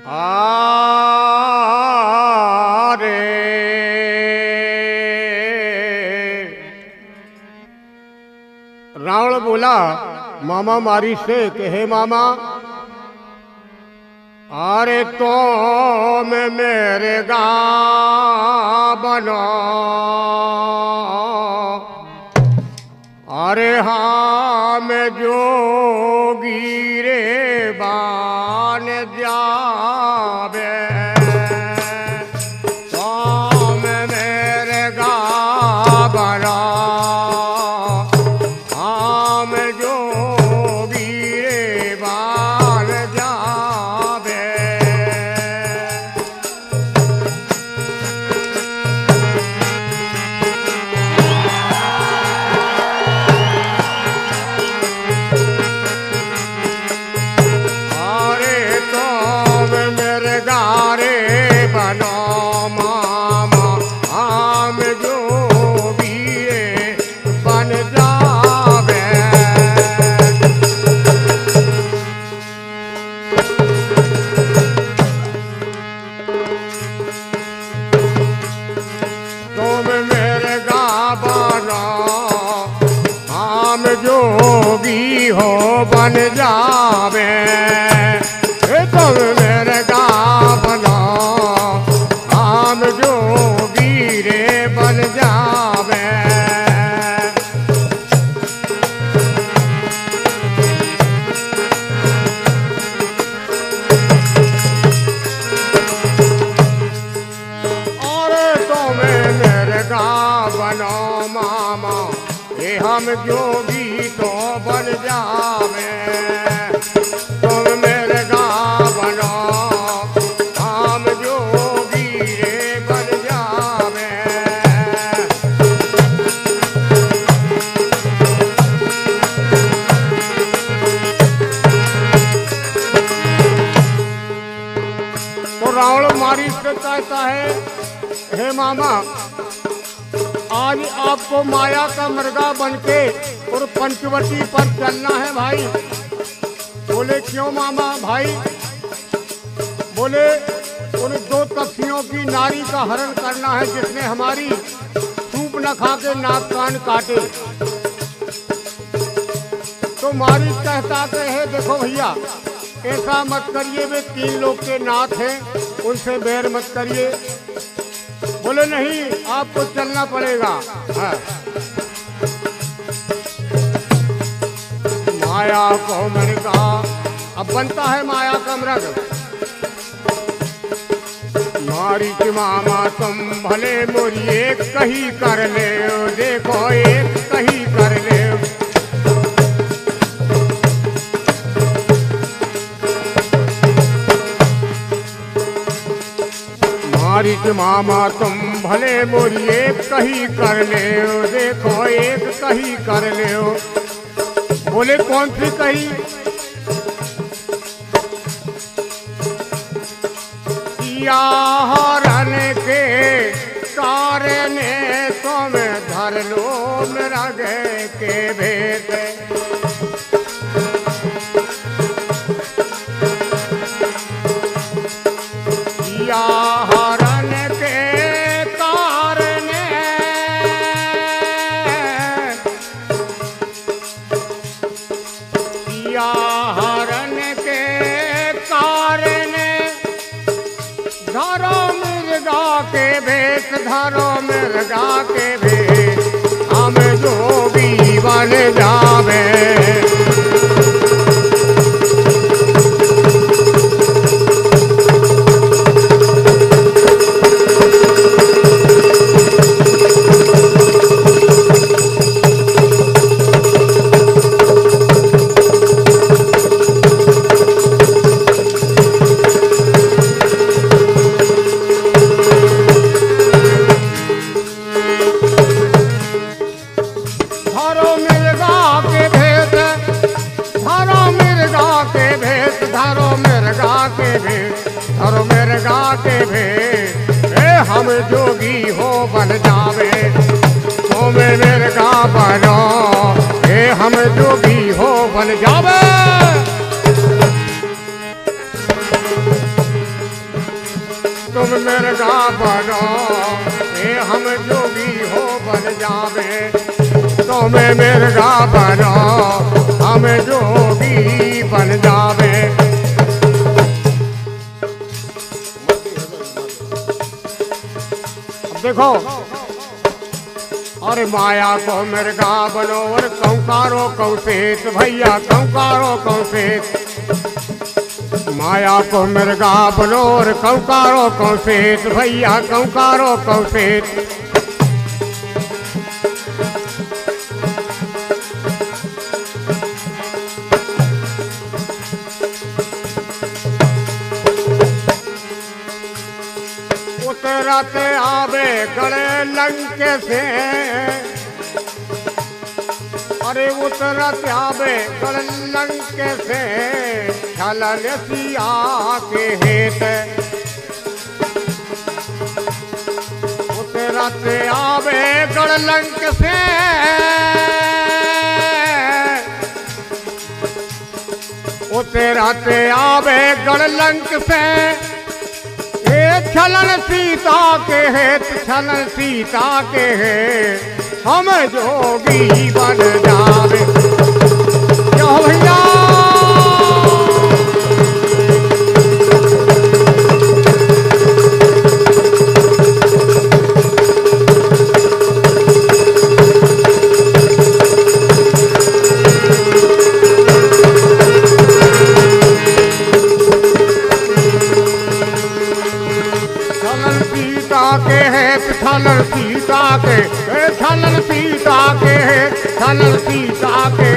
आरे रावण बोला मामा मारी से कि हे मामा, अरे तो मैं मेरे गा बनो, अरे हाँ मैं जोगी रे बान जावे, तो मैं मेरे गा बनो, हाँ मैं जोगी रे बान जावे। गारे बनो मामा, आम जो भी बन जावे। तुम मेरे गा बनो, आम जो भी हो बन जावे। तुम मेरे गा बनो, आम जो वीरे बन जावे। और तुम मेरे गा बनो मामा, ये हम जो भी तो बन जावे। तुम मेरे गा बनो, आम जो वीरे बन जावे। तो रावण मारी से कहता है, हे मामा, आज आपको माया का मृगा बनके और पंचवटी पर चलना है भाई। बोले क्यों मामा भाई? बोले उन दो तपस्वियों की नारी का हरण करना है जिसने हमारी सूप न खा के नाक कान काटे। तो मारी कहता के है, देखो भैया ऐसा मत करिए, वे 3 लोग के नाथ हैं, उनसे बैर मत करिए। बोले नहीं, आपको चलना पड़ेगा। हाँ। माया को मृगा, अब बनता है माया का मृग। मारी की मामा तुम भले मोरी एक कही कर ले, देखो एक कही कर ले। मारी की मामा तुम भले मोरी एक कही कर ले, देखो एक कही कर ले। बोले कौन सी कही? हरण के कारण तुम धर लो मृग के भेद। हरण के कारण हरण के कारण धरो मृगा के भेष, धरो मृगा के भेष, हम जो भी बन जावे। धरो मृगा के भेष, धरो मृगा के भेष, धरो मृगा के भेष, धरो मृगा के भेष, हम जोगी हो बन जावे। तुम मृगा बनो, हम जोगी हो बन जावे। तुम मिर्गा बनो हे हम जोगी हो बन जावे, तुम मिर्गा बनो हम जोगी बन जावे। देखो और माया को मिर्गा बनो और कंकारो कौशेत भैया कंकारो कौशेत, माया को मिर्गा बनो और कंकारो कौशेत भैया कंकारो कौशेत। उतरत आवे गले लंके से, अरे उतरत आवे गले लंके से छलन सिया के हेत, उतरत आवे गले लंक से, उतरत आवे गले लंक से छलन सीता के हेत, छलन सीता के हेत हम जोगी बन जावे। क्यों भैया छलन सीता के छलन सीता के छलन सीता के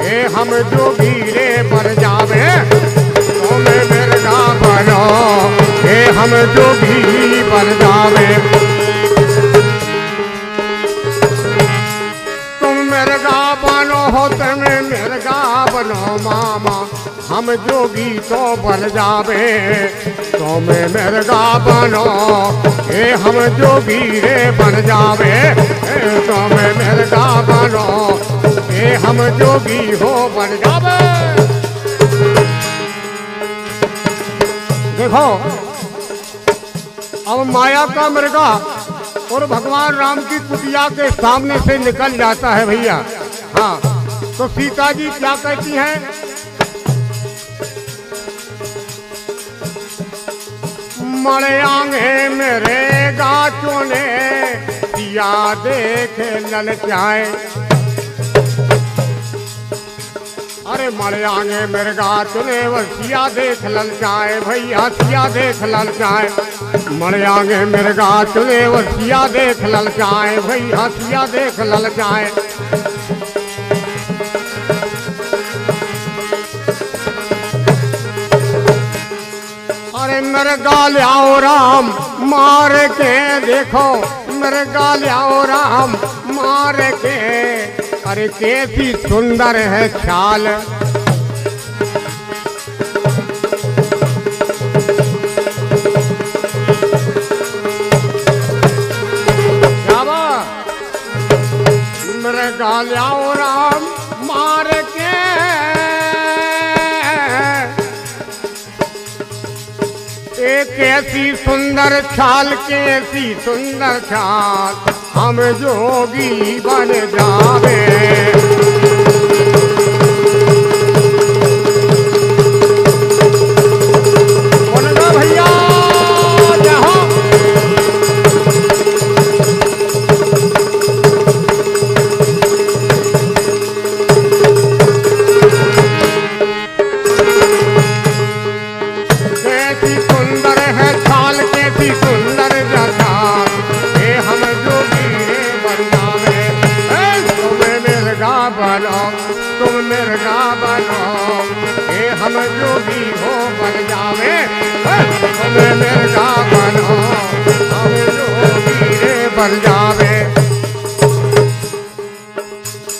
हे हम जोगी रे बन जावे, तुम मिर्गा बनो हे हम जोगी बन जावे। तुम मिर्गा बनो हो तुम मिर्गा बनो मामा हम जोगी तो बन जावे, तुम मिर्गा बनो हे हम जोगी रे बन जावे, तुम मिर्गा बनो हे हम जोगी हो बन जावे। देखो अब माया का मिर्गा और भगवान राम की कुटिया के सामने से निकल जाता है भैया। हाँ तो सीता जी क्या कहती हैं, मरे आंगे मेरे गाचों ने सिया देख ललचाए, अरे मरे आंगे मेरे गाचों ने वो सिया देख ललचाए भैया सिया देख ललचाए, मरे आंगे मेरे गाचों ने वो सिया देख ललचाए भैया सिया देख ललचाए। अरे मेरे गाल आओ राम मार के देखो, मेरे गाल आओ राम मार के, अरे कैसी सुंदर है चाल, मेरे गाल आओ राम मार के, एक ऐसी सुंदर छाल कैसी सुंदर छाल हम जोगी बन जावे। भैया तुम मिर्गा बनो ये हम जोगी हो बन जावे, तुम मिर्गा बनो हम जोगी रे बन जावे।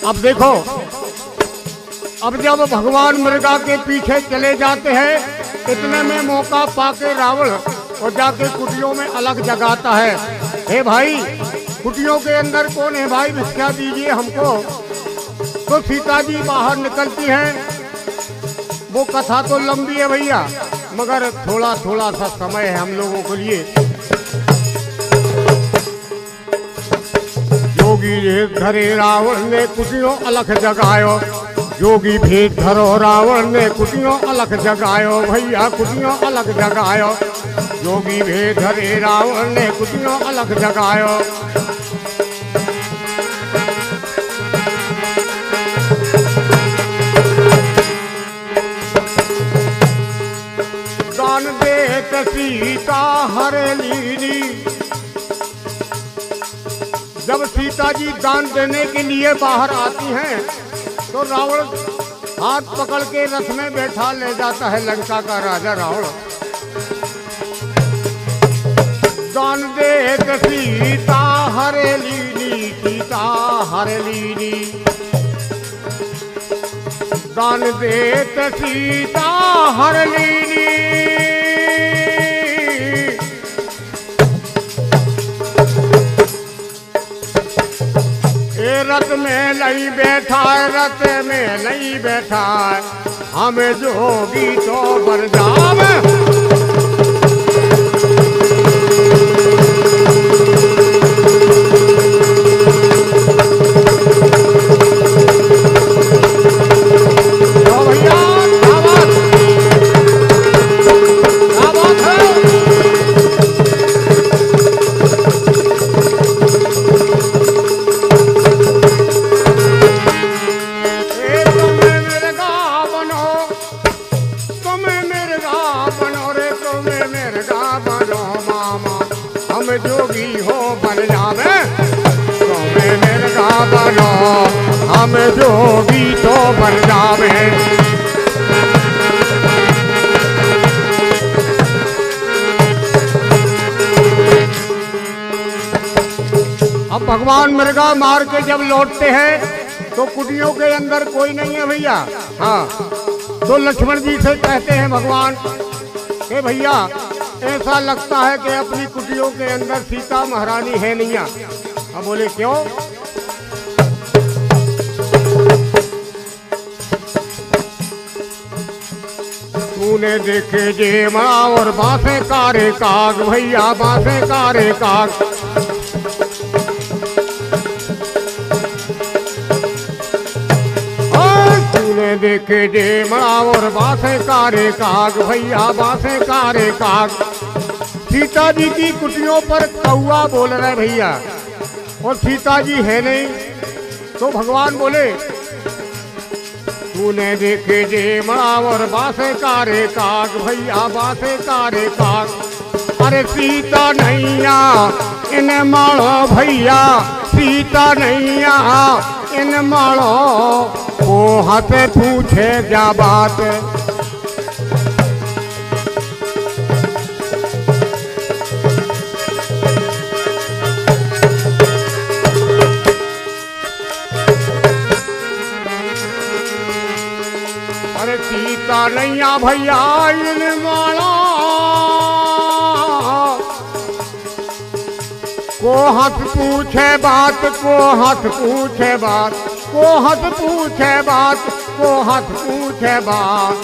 अब देखो अब जब भगवान मृगा के पीछे चले जाते हैं इतने में मौका पाके रावण और जाके कुटियों में अलग जगाता है। हे भाई कुटियों के अंदर कौन है भाई, भिक्षा दीजिए हमको। तो सीता जी बाहर निकलती हैं। वो कथा तो लंबी है भैया, मगर थोड़ा थोड़ा सा समय है हम लोगों के लिए। जोगी भेद धरे रावण ने कुटियों अलख जगायो, जोगी भेद धरो रावण ने कुटियों अलख जगायो, भैया कुटियों अलख जगायो। जोगी भेद धरे रावण ने कुटियों अलख जगायो। दान देत सीता हर लीनी। जब सीता जी दान देने के लिए बाहर आती हैं तो रावण हाथ पकड़ के रथ में बैठा ले जाता है लंका का राजा रावण। दान देत सीता हर लीनी, सीता हर लीनी। दान देत सीता हर लीनी। रथ में नहीं बैठा है, रथ में नहीं बैठा है, हमें जोगी तो बर जावे। जोगी हो बन जावे, तुम्हें मिर्गा बनो, हम जोगी तो बन जावे। अब भगवान मिर्गा मार के जब लौटते हैं तो कुटियों के अंदर कोई नहीं है भैया। हाँ, तो लक्ष्मण जी से कहते हैं भगवान कि भैया ऐसा लगता है कि अपनी कुटियों के अंदर सीता महारानी है नहीं। अब बोले क्यों? तूने देखे जेमा और बांसे कारे काग, भैया बांसे कारे काग। तूने देखे जेमा और बांसे कारे काग, भैया बांसे कारे काग। सीता जी की कुटियों पर कौआ बोल रहे भैया, और सीता जी है नहीं। तो भगवान बोले तूने देखे जेमा और बांसे कारे काग, भैया बांसे कारे काग। अरे सीता नैया इन मालो भैया, सीता नैया इन मालो, वो हाथे पूछे क्या बात। अरे सीता नैया भैया इन माला, को हाथ पूछे बात, को हाथ पूछे बात, को हाथ पूछे बात, को हाथ पूछे बात।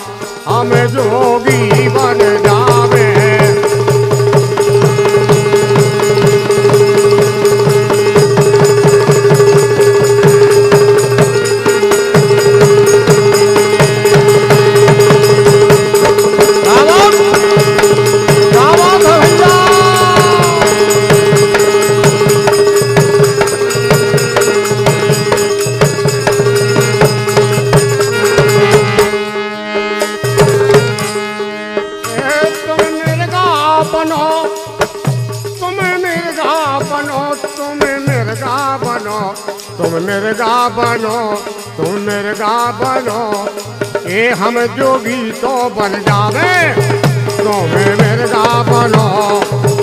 हम जोगी बन जावे। तुम मिर्गा बनो, तुम मिर्गा बनो, ये हम जोगी तो बन जावे। तुम मिर्गा बनो।